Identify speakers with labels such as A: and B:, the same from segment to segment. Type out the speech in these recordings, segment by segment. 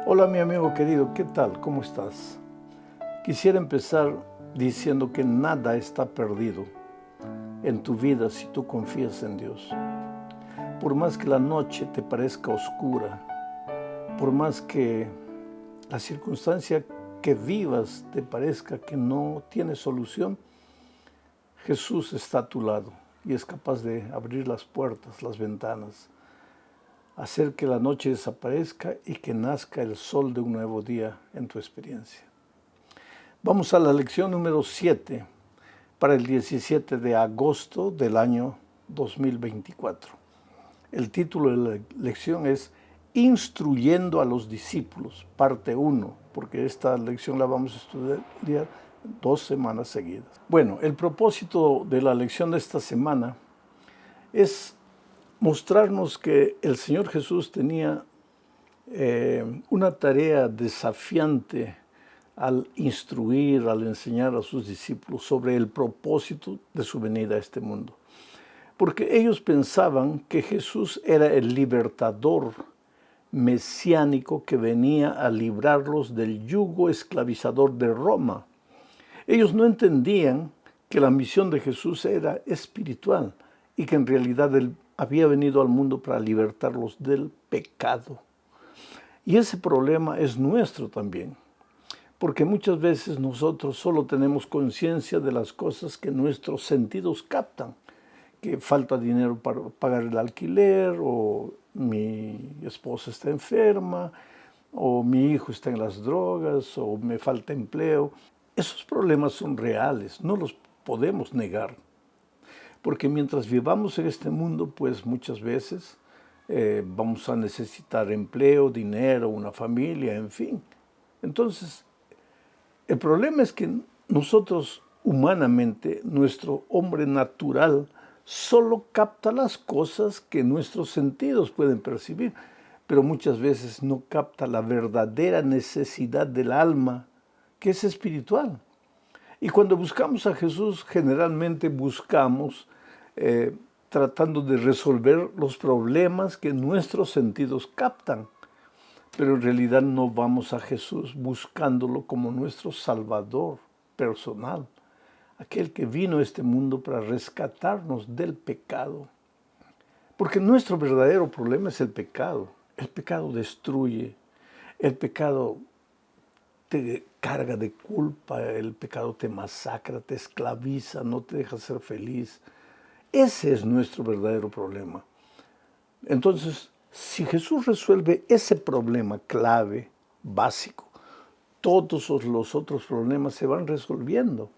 A: Hola mi amigo querido, ¿qué tal? ¿Cómo estás? Quisiera empezar diciendo que nada está perdido en tu vida si tú confías en Dios. Por más que la noche te parezca oscura, por más que la circunstancia que vivas te parezca que no tiene solución, Jesús está a tu lado y es capaz de abrir las puertas, las ventanas, hacer que la noche desaparezca y que nazca el sol de un nuevo día en tu experiencia. Vamos a la lección número 7 para el 17 de agosto del año 2024. El título de la lección es Instruyendo a los discípulos, parte 1, porque esta lección la vamos a estudiar 2 semanas seguidas. Bueno, el propósito de la lección de esta semana es mostrarnos que el Señor Jesús tenía una tarea desafiante al instruir, al enseñar a sus discípulos sobre el propósito de su venida a este mundo. Porque ellos pensaban que Jesús era el libertador mesiánico que venía a librarlos del yugo esclavizador de Roma. Ellos no entendían que la misión de Jesús era espiritual y que en realidad Él había venido al mundo para libertarlos del pecado. Y ese problema es nuestro también, porque muchas veces nosotros solo tenemos conciencia de las cosas que nuestros sentidos captan, que falta dinero para pagar el alquiler, o mi esposa está enferma, o mi hijo está en las drogas, o me falta empleo. Esos problemas son reales, no los podemos negar. Porque mientras vivamos en este mundo, pues muchas veces vamos a necesitar empleo, dinero, una familia, en fin. Entonces, el problema es que nosotros humanamente, nuestro hombre natural, solo capta las cosas que nuestros sentidos pueden percibir, pero muchas veces no capta la verdadera necesidad del alma, que es espiritual. Y cuando buscamos a Jesús, generalmente buscamos tratando de resolver los problemas que nuestros sentidos captan. Pero en realidad no vamos a Jesús buscándolo como nuestro Salvador personal, aquel que vino a este mundo para rescatarnos del pecado. Porque nuestro verdadero problema es el pecado. El pecado destruye, el pecado te carga de culpa, el pecado te masacra, te esclaviza, no te deja ser feliz. Ese es nuestro verdadero problema. Entonces, si Jesús resuelve ese problema clave, básico, todos los otros problemas se van resolviendo.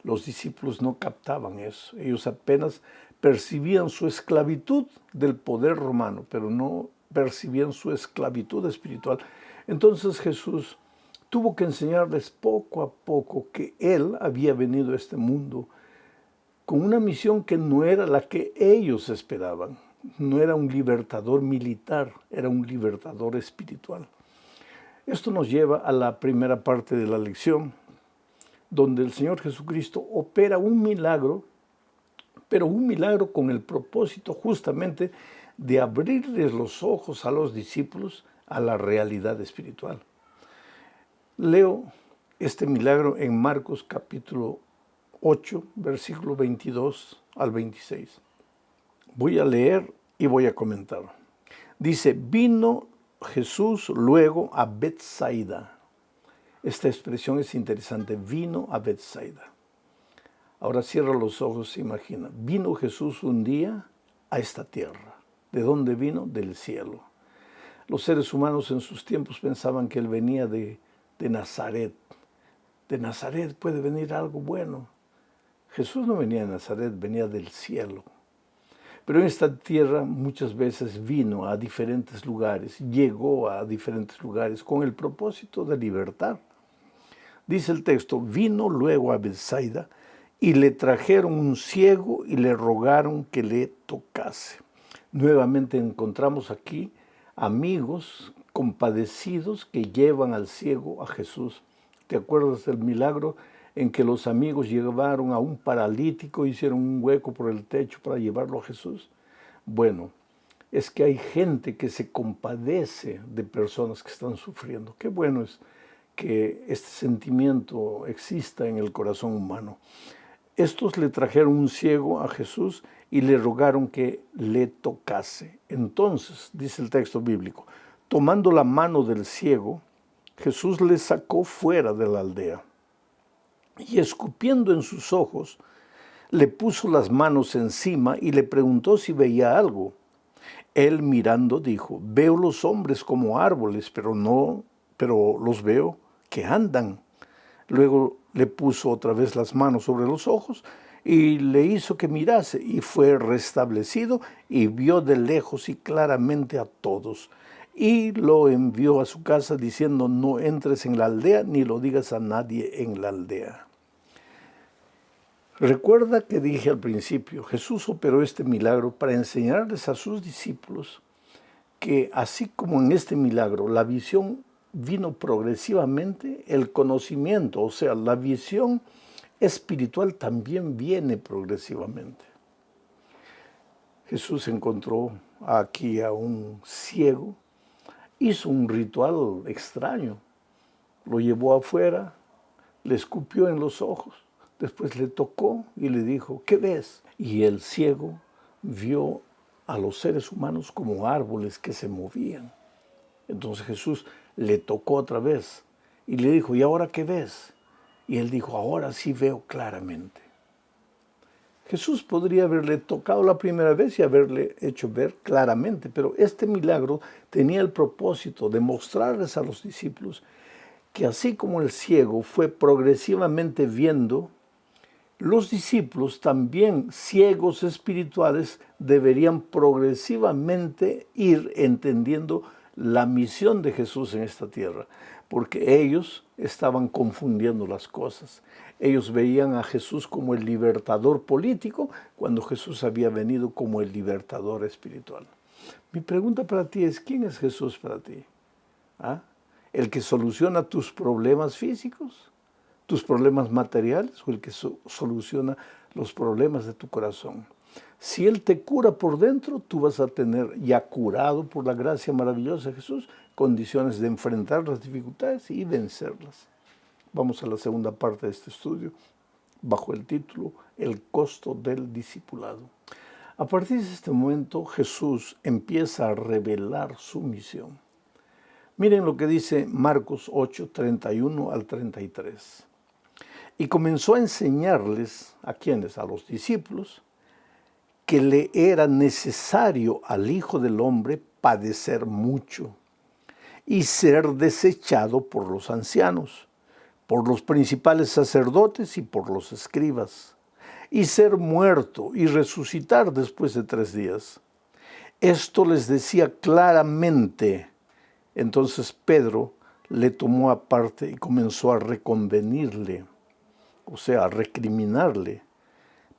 A: Los discípulos no captaban eso. Ellos apenas percibían su esclavitud del poder romano, pero no percibían su esclavitud espiritual. Entonces Jesús tuvo que enseñarles poco a poco que Él había venido a este mundo con una misión que no era la que ellos esperaban. No era un libertador militar, era un libertador espiritual. Esto nos lleva a la primera parte de la lección, donde el Señor Jesucristo opera un milagro, pero un milagro con el propósito justamente de abrirles los ojos a los discípulos a la realidad espiritual. Leo este milagro en Marcos capítulo 8, versículo 22 al 26. Voy a leer y voy a comentar. Dice, vino Jesús luego a Betsaida. Esta expresión es interesante, vino a Betsaida. Ahora cierra los ojos e imagina. Vino Jesús un día a esta tierra. ¿De dónde vino? Del cielo. Los seres humanos en sus tiempos pensaban que Él venía de Nazaret. De Nazaret puede venir algo bueno. Jesús no venía de Nazaret, venía del cielo. Pero en esta tierra muchas veces vino a diferentes lugares, llegó a diferentes lugares con el propósito de libertar. Dice el texto, vino luego a Betsaida y le trajeron un ciego y le rogaron que le tocase. Nuevamente encontramos aquí amigos compadecidos que llevan al ciego a Jesús. ¿Te acuerdas del milagro en que los amigos llevaron a un paralítico, hicieron un hueco por el techo para llevarlo a Jesús? Bueno, es que hay gente que se compadece de personas que están sufriendo. Qué bueno es que este sentimiento exista en el corazón humano. Estos le trajeron un ciego a Jesús y le rogaron que le tocase. Entonces, dice el texto bíblico, tomando la mano del ciego, Jesús le sacó fuera de la aldea y escupiendo en sus ojos, le puso las manos encima y le preguntó si veía algo. Él mirando dijo, veo los hombres como árboles, pero los veo que andan. Luego le puso otra vez las manos sobre los ojos y le hizo que mirase y fue restablecido y vio de lejos y claramente a todos. Y lo envió a su casa diciendo, no entres en la aldea ni lo digas a nadie en la aldea. Recuerda que dije al principio, Jesús operó este milagro para enseñarles a sus discípulos que así como en este milagro la visión vino progresivamente, el conocimiento, o sea, la visión espiritual también viene progresivamente. Jesús encontró aquí a un ciego, hizo un ritual extraño, lo llevó afuera, le escupió en los ojos, después le tocó y le dijo, ¿qué ves? Y el ciego vio a los seres humanos como árboles que se movían. Entonces Jesús le tocó otra vez y le dijo, ¿y ahora qué ves? Y él dijo, ahora sí veo claramente. Jesús podría haberle tocado la primera vez y haberle hecho ver claramente, pero este milagro tenía el propósito de mostrarles a los discípulos que así como el ciego fue progresivamente viendo, los discípulos, también ciegos espirituales, deberían progresivamente ir entendiendo la misión de Jesús en esta tierra, porque ellos estaban confundiendo las cosas. Ellos veían a Jesús como el libertador político, cuando Jesús había venido como el libertador espiritual. Mi pregunta para ti es, ¿quién es Jesús para ti? ¿Ah? ¿El que soluciona tus problemas físicos, tus problemas materiales, o el que soluciona los problemas de tu corazón? Si Él te cura por dentro, tú vas a tener, ya curado por la gracia maravillosa de Jesús, condiciones de enfrentar las dificultades y vencerlas. Vamos a la segunda parte de este estudio, bajo el título El costo del discipulado. A partir de este momento, Jesús empieza a revelar su misión. Miren lo que dice Marcos 8, 31 al 33. Y comenzó a enseñarles, ¿a quiénes? A los discípulos, que le era necesario al Hijo del Hombre padecer mucho y ser desechado por los ancianos, por los principales sacerdotes y por los escribas, y ser muerto y resucitar después de 3 días. Esto les decía claramente. Entonces Pedro le tomó aparte y comenzó a reconvenirle, o sea, a recriminarle.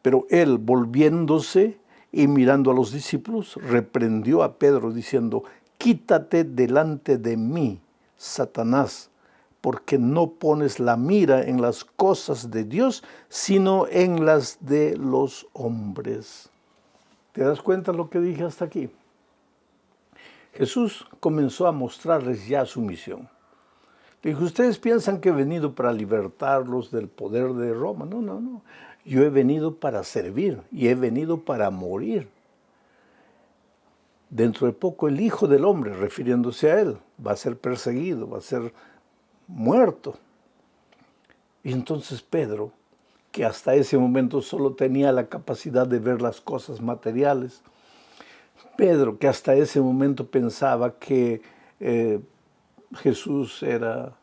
A: Pero él, volviéndose y mirando a los discípulos, reprendió a Pedro diciendo, quítate delante de mí, Satanás, porque no pones la mira en las cosas de Dios, sino en las de los hombres. ¿Te das cuenta lo que dije hasta aquí? Jesús comenzó a mostrarles ya su misión. Le dijo, ustedes piensan que he venido para libertarlos del poder de Roma. No, no, no. Yo he venido para servir y he venido para morir. Dentro de poco el Hijo del Hombre, refiriéndose a Él, va a ser perseguido, va a ser muerto. Y entonces Pedro, que hasta ese momento solo tenía la capacidad de ver las cosas materiales, Pedro, que hasta ese momento pensaba que Jesús era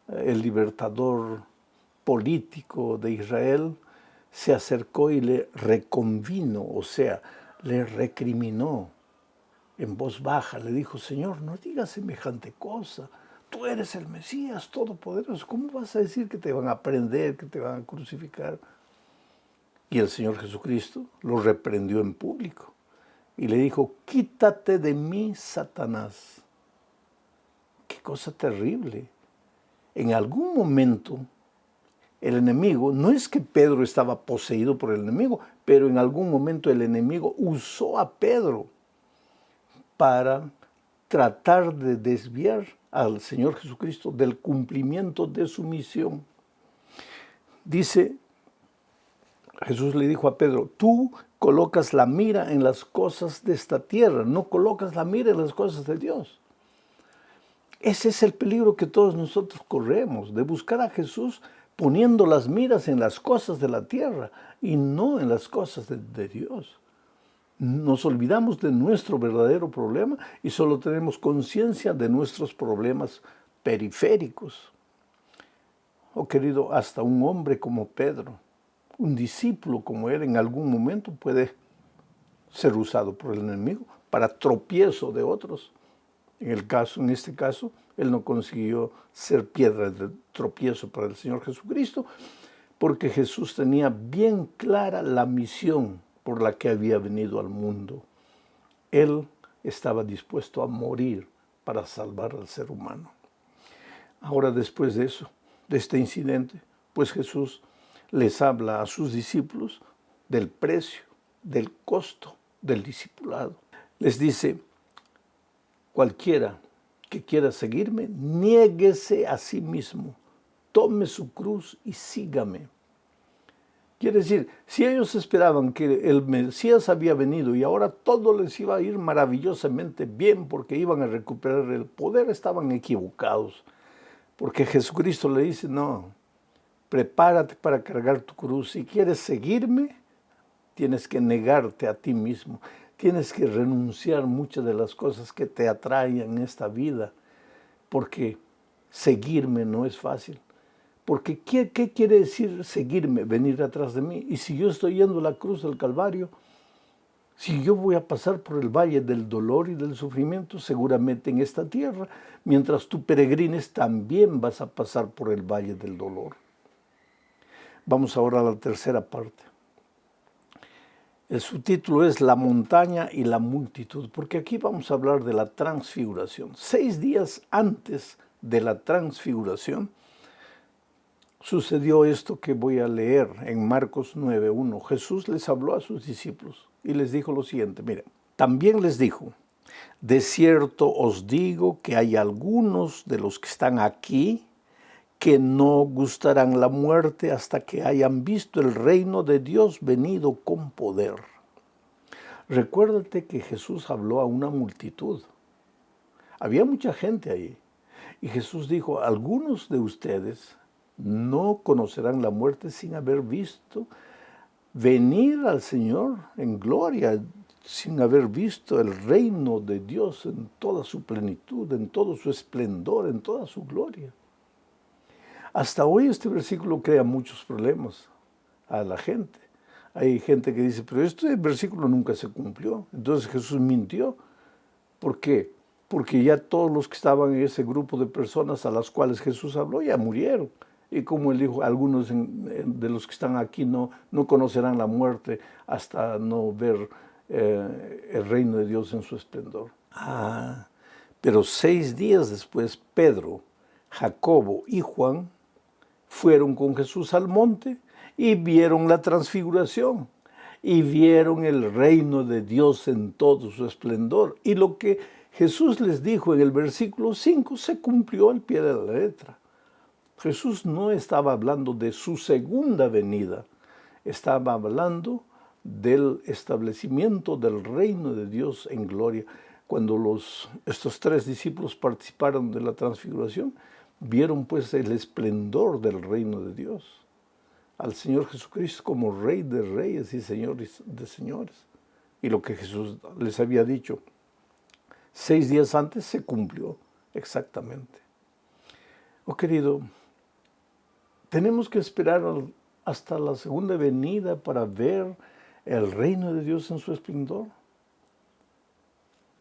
A: el libertador político de Israel, se acercó y le reconvino, o sea, le recriminó en voz baja. Le dijo, Señor, no digas semejante cosa. Tú eres el Mesías todopoderoso. ¿Cómo vas a decir que te van a prender, que te van a crucificar? Y el Señor Jesucristo lo reprendió en público y le dijo, quítate de mí, Satanás. Qué cosa terrible. En algún momento, el enemigo, no es que Pedro estaba poseído por el enemigo, pero en algún momento el enemigo usó a Pedro para tratar de desviar al Señor Jesucristo del cumplimiento de su misión. Dice, Jesús le dijo a Pedro, tú colocas la mira en las cosas de esta tierra, no colocas la mira en las cosas de Dios. Ese es el peligro que todos nosotros corremos, de buscar a Jesús poniendo las miras en las cosas de la tierra y no en las cosas de Dios. Nos olvidamos de nuestro verdadero problema y solo tenemos conciencia de nuestros problemas periféricos. Oh querido, hasta un hombre como Pedro, un discípulo como él, en algún momento puede ser usado por el enemigo para tropiezo de otros. En este caso, él no consiguió ser piedra de tropiezo para el Señor Jesucristo, porque Jesús tenía bien clara la misión por la que había venido al mundo. Él estaba dispuesto a morir para salvar al ser humano. Ahora, después de eso, de este incidente, pues Jesús les habla a sus discípulos del precio, del costo del discipulado. Les dice, cualquiera que quiera seguirme, niéguese a sí mismo, tome su cruz y sígame. Quiere decir, si ellos esperaban que el Mesías había venido y ahora todo les iba a ir maravillosamente bien porque iban a recuperar el poder, estaban equivocados. Porque Jesucristo le dice, no, prepárate para cargar tu cruz. Si quieres seguirme, tienes que negarte a ti mismo. Tienes que renunciar muchas de las cosas que te atraen en esta vida. Porque seguirme no es fácil. Porque ¿qué quiere decir seguirme? Venir atrás de mí. Y si yo estoy yendo a la cruz del Calvario, si yo voy a pasar por el valle del dolor y del sufrimiento, seguramente en esta tierra, mientras tú peregrines, también vas a pasar por el valle del dolor. Vamos ahora a la tercera parte. El subtítulo es La montaña y la multitud, porque aquí vamos a hablar de la transfiguración. 6 días antes de la transfiguración, sucedió esto que voy a leer en Marcos 9:1. Jesús les habló a sus discípulos y les dijo lo siguiente, mira, también les dijo, de cierto os digo que hay algunos de los que están aquí que no gustarán la muerte hasta que hayan visto el reino de Dios venido con poder. Recuérdate que Jesús habló a una multitud. Había mucha gente ahí. Y Jesús dijo, algunos de ustedes no conocerán la muerte sin haber visto venir al Señor en gloria, sin haber visto el reino de Dios en toda su plenitud, en todo su esplendor, en toda su gloria. Hasta hoy este versículo crea muchos problemas a la gente. Hay gente que dice, pero este versículo nunca se cumplió. Entonces Jesús mintió. ¿Por qué? Porque ya todos los que estaban en ese grupo de personas a las cuales Jesús habló ya murieron. Y como él dijo, algunos de los que están aquí no conocerán la muerte hasta no ver el reino de Dios en su esplendor. Pero 6 días después, Pedro, Jacobo y Juan fueron con Jesús al monte y vieron la transfiguración y vieron el reino de Dios en todo su esplendor. Y lo que Jesús les dijo en el versículo 5 se cumplió al pie de la letra. Jesús no estaba hablando de su segunda venida, estaba hablando del establecimiento del reino de Dios en gloria. Cuando estos 3 discípulos participaron de la transfiguración, vieron pues el esplendor del reino de Dios, al Señor Jesucristo como Rey de Reyes y Señor de Señores. Y lo que Jesús les había dicho 6 días antes se cumplió exactamente. Oh querido, tenemos que esperar hasta la segunda venida para ver el reino de Dios en su esplendor.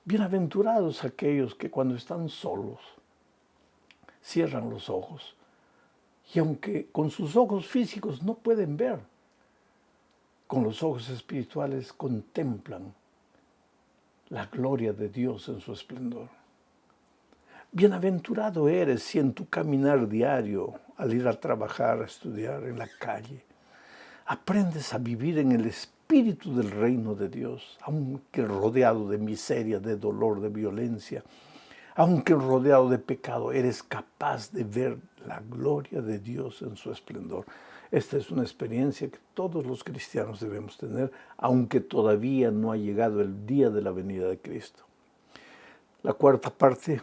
A: Bienaventurados aquellos que cuando están solos cierran los ojos y aunque con sus ojos físicos no pueden ver, con los ojos espirituales contemplan la gloria de Dios en su esplendor. Bienaventurado eres si en tu caminar diario, al ir a trabajar, a estudiar en la calle, aprendes a vivir en el Espíritu espíritu del reino de Dios, aunque rodeado de miseria, de dolor, de violencia, aunque rodeado de pecado, eres capaz de ver la gloria de Dios en su esplendor. Esta es una experiencia que todos los cristianos debemos tener, aunque todavía no ha llegado el día de la venida de Cristo. La cuarta parte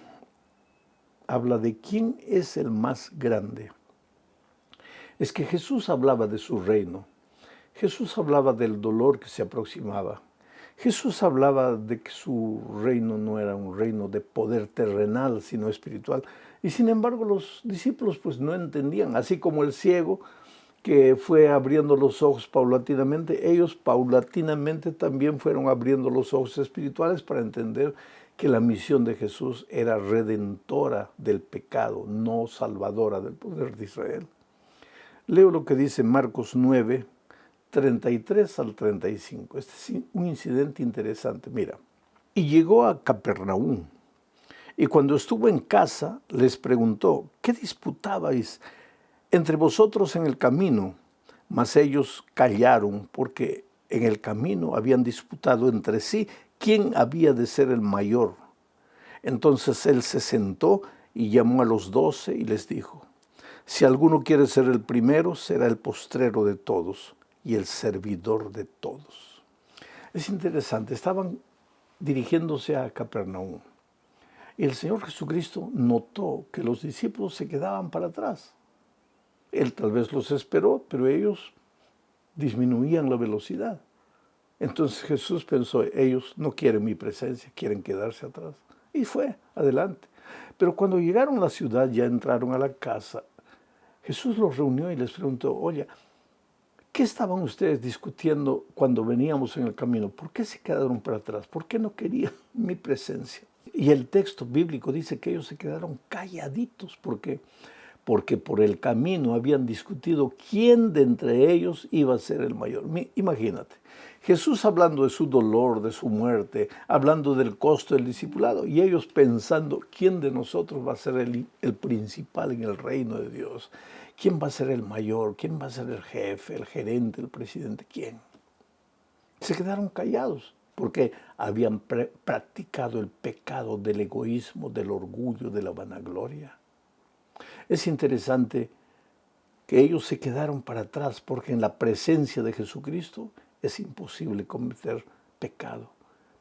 A: habla de quién es el más grande. Es que Jesús hablaba de su reino. Jesús hablaba del dolor que se aproximaba. Jesús hablaba de que su reino no era un reino de poder terrenal, sino espiritual. Y sin embargo los discípulos pues no entendían, así como el ciego que fue abriendo los ojos paulatinamente, ellos paulatinamente también fueron abriendo los ojos espirituales para entender que la misión de Jesús era redentora del pecado, no salvadora del poder de Israel. Leo lo que dice Marcos 9, 33 al 35. Este es un incidente interesante. Mira, y llegó a Capernaum, y cuando estuvo en casa, les preguntó, ¿qué disputabais entre vosotros en el camino? Mas ellos callaron, porque en el camino habían disputado entre sí quién había de ser el mayor. Entonces él se sentó y llamó a los 12 y les dijo, si alguno quiere ser el primero, será el postrero de todos y el servidor de todos. Es interesante, estaban dirigiéndose a Capernaum y el Señor Jesucristo notó que los discípulos se quedaban para atrás. Él tal vez los esperó, pero ellos disminuían la velocidad. Entonces Jesús pensó, ellos no quieren mi presencia, quieren quedarse atrás. Y fue adelante. Pero cuando llegaron a la ciudad, ya entraron a la casa, Jesús los reunió y les preguntó, oye, ¿qué estaban ustedes discutiendo cuando veníamos en el camino? ¿Por qué se quedaron para atrás? ¿Por qué no querían mi presencia? Y el texto bíblico dice que ellos se quedaron calladitos. ¿Por qué? Porque por el camino habían discutido quién de entre ellos iba a ser el mayor. Imagínate, Jesús hablando de su dolor, de su muerte, hablando del costo del discipulado, y ellos pensando quién de nosotros va a ser el principal en el reino de Dios, quién va a ser el mayor, quién va a ser el jefe, el gerente, el presidente, quién. Se quedaron callados porque habían practicado el pecado del egoísmo, del orgullo, de la vanagloria. Es interesante que ellos se quedaron para atrás porque en la presencia de Jesucristo es imposible cometer pecado.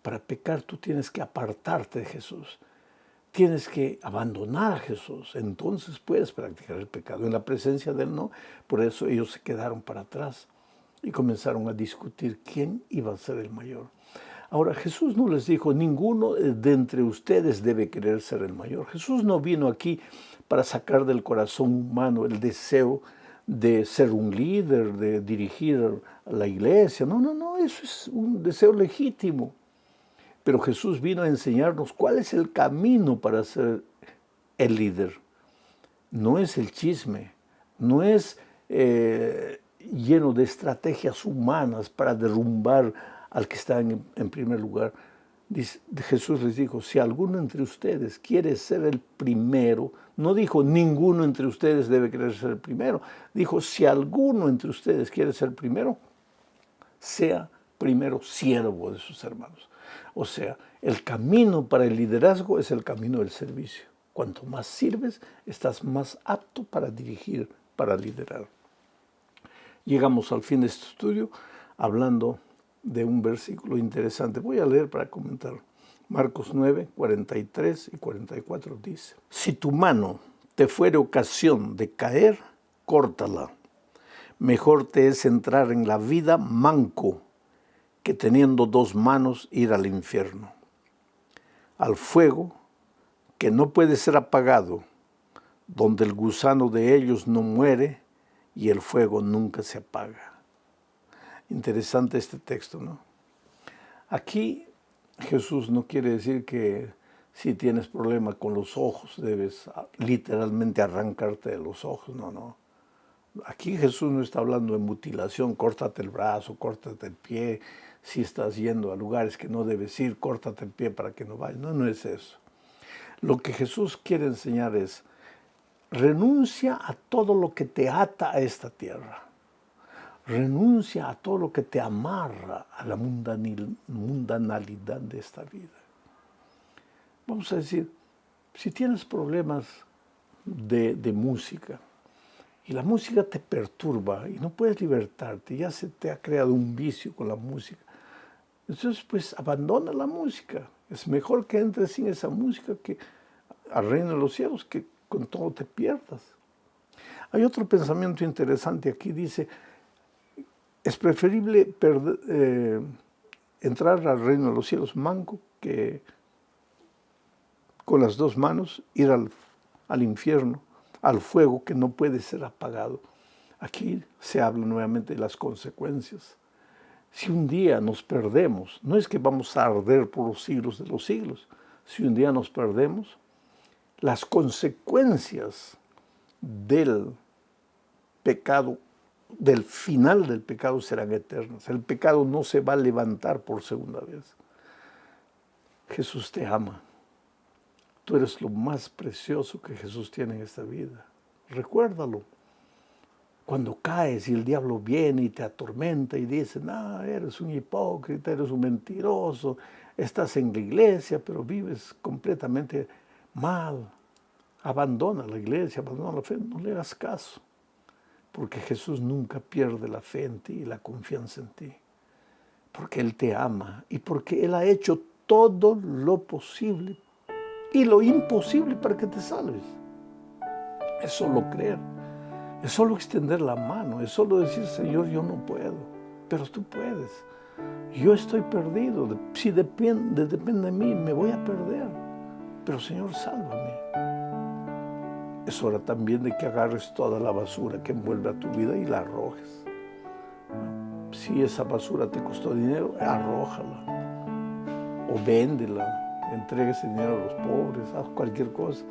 A: Para pecar tú tienes que apartarte de Jesús. Tienes que abandonar a Jesús. Entonces puedes practicar el pecado. En la presencia de Él no. Por eso ellos se quedaron para atrás y comenzaron a discutir quién iba a ser el mayor. Ahora, Jesús no les dijo, ninguno de entre ustedes debe querer ser el mayor. Jesús no vino aquí para sacar del corazón humano el deseo de ser un líder, de dirigir a la iglesia. No, eso es un deseo legítimo. Pero Jesús vino a enseñarnos cuál es el camino para ser el líder. No es el chisme, no es lleno de estrategias humanas para derrumbar al que está en primer lugar. Jesús les dijo, si alguno entre ustedes quiere ser el primero, no dijo ninguno entre ustedes debe querer ser el primero, dijo si alguno entre ustedes quiere ser el primero, sea primero siervo de sus hermanos. O sea, el camino para el liderazgo es el camino del servicio. Cuanto más sirves, estás más apto para dirigir, para liderar. Llegamos al fin de este estudio hablando de un versículo interesante. Voy a leer para comentar. Marcos 9, 43 y 44 dice, si tu mano te fuere ocasión de caer, córtala. Mejor te es entrar en la vida manco que teniendo dos manos ir al infierno, al fuego que no puede ser apagado, donde el gusano de ellos no muere y el fuego nunca se apaga. Interesante este texto, ¿no? Aquí Jesús no quiere decir que si tienes problema con los ojos debes literalmente arrancarte de los ojos, no. Aquí Jesús no está hablando de mutilación, córtate el brazo, córtate el pie, si estás yendo a lugares que no debes ir, córtate el pie para que no vayas. No es eso. Lo que Jesús quiere enseñar es, renuncia a todo lo que te ata a esta tierra. Renuncia a todo lo que te amarra a la mundanalidad de esta vida. Vamos a decir, si tienes problemas de música y la música te perturba y no puedes libertarte, ya se te ha creado un vicio con la música, entonces pues abandona la música. Es mejor que entres sin esa música que al reino de los cielos, que con todo te pierdas. Hay otro pensamiento interesante aquí, dice, es preferible entrar al reino de los cielos manco que con las dos manos ir al infierno, al fuego que no puede ser apagado. Aquí se habla nuevamente de las consecuencias. Si un día nos perdemos, no es que vamos a arder por los siglos de los siglos. Si un día nos perdemos, las consecuencias del pecado, del final del pecado, serán eternas. El pecado no se va a levantar por segunda vez. Jesús te ama. Tú eres lo más precioso que Jesús tiene en esta vida. Recuérdalo. Cuando caes y el diablo viene y te atormenta y dice, no, eres un hipócrita, eres un mentiroso, estás en la iglesia, pero vives completamente mal. Abandona la iglesia, abandona la fe, no le hagas caso. Porque Jesús nunca pierde la fe en ti y la confianza en ti. Porque Él te ama y porque Él ha hecho todo lo posible y lo imposible para que te salves. Es solo creer, es solo extender la mano, es solo decir, Señor, yo no puedo, pero tú puedes. Yo estoy perdido, si depende de mí, me voy a perder, pero Señor, sálvame. Es hora también de que agarres toda la basura que envuelve a tu vida y la arrojes. Si esa basura te costó dinero, arrójala o véndela. Entregue ese dinero a los pobres, haz cualquier cosa.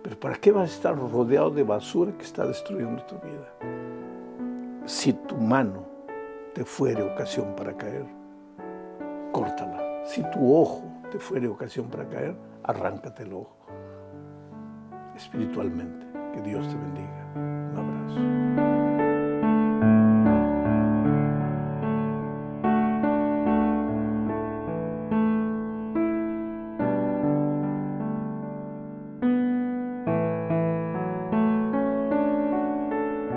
A: Pero ¿para qué vas a estar rodeado de basura que está destruyendo tu vida? Si tu mano te fuere ocasión para caer, córtala. Si tu ojo te fuere ocasión para caer, arráncate el ojo. Espiritualmente, que Dios te bendiga.